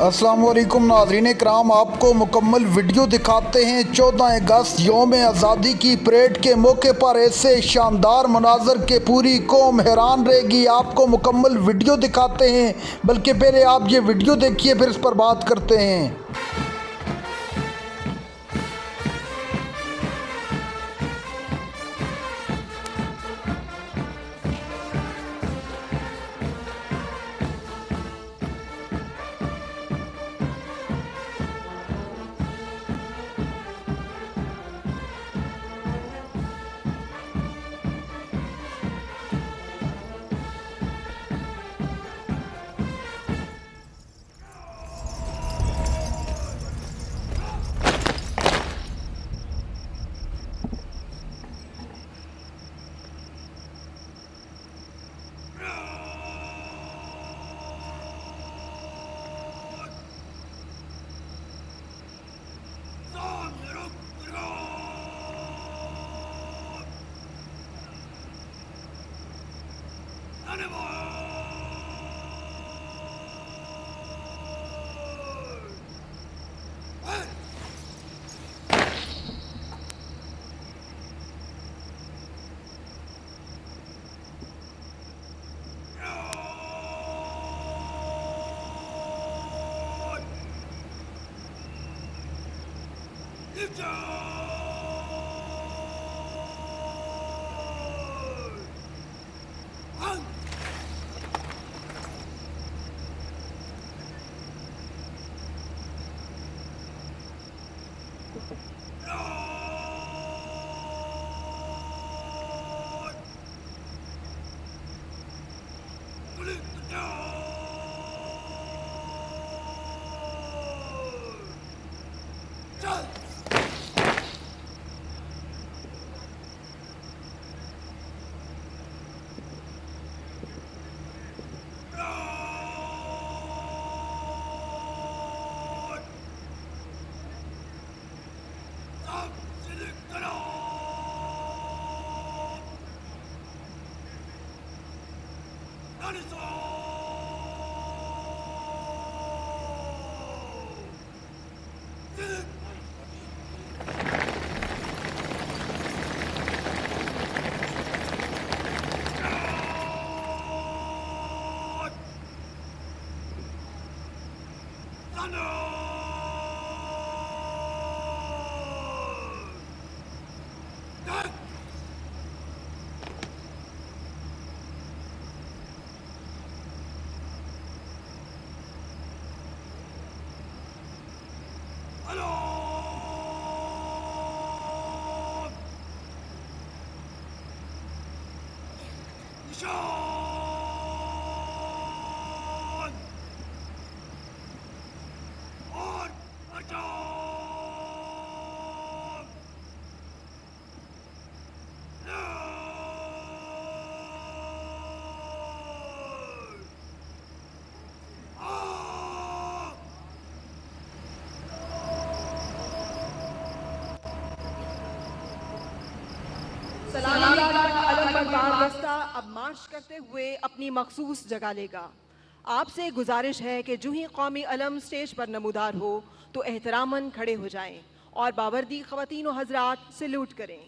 अस्सलाम वालेकुम नाज़रीन कराम, आपको मुकम्मल वीडियो दिखाते हैं। 14 अगस्त यौम आज़ादी की परेड के मौके पर ऐसे शानदार मनाजर के पूरी कौम हैरान रहेगी। आपको मुकम्मल वीडियो दिखाते हैं, बल्कि पहले आप ये वीडियो देखिए फिर इस पर बात करते हैं। अब मार्च करते हुए अपनी मखसूस जगह लेगा। आपसे गुजारिश है कि जो ही कौमी अलम स्टेज पर नमूदार हो तो एहतरामन खड़े हो जाएं और बावर्दी ख़वातीन व हज़रात सैल्यूट करें।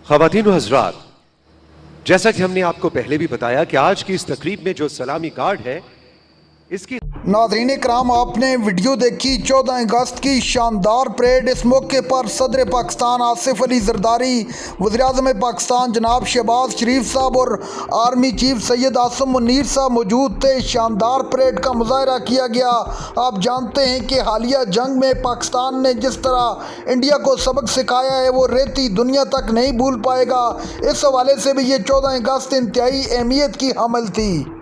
ख़वातीन व हज़रात, जैसा कि हमने आपको पहले भी बताया कि आज की इस तकरीब में जो सलामी गार्ड है इसकी नाज़रीन इकराम, आपने वीडियो देखी 14 अगस्त की शानदार परेड। इस मौके पर सदर पाकिस्तान आसिफ अली ज़रदारी, वज़ीर-ए-आज़म पाकिस्तान जनाब शहबाज शरीफ साहब और आर्मी चीफ सैयद आसम मुनीर साहब मौजूद थे। शानदार परेड का मुजाहरा किया गया। आप जानते हैं कि हालिया जंग में पाकिस्तान ने जिस तरह इंडिया को सबक सिखाया है वो रेती दुनिया तक नहीं भूल पाएगा। इस हवाले से भी ये 14 अगस्त इंतहाई अहमियत की हमल थी।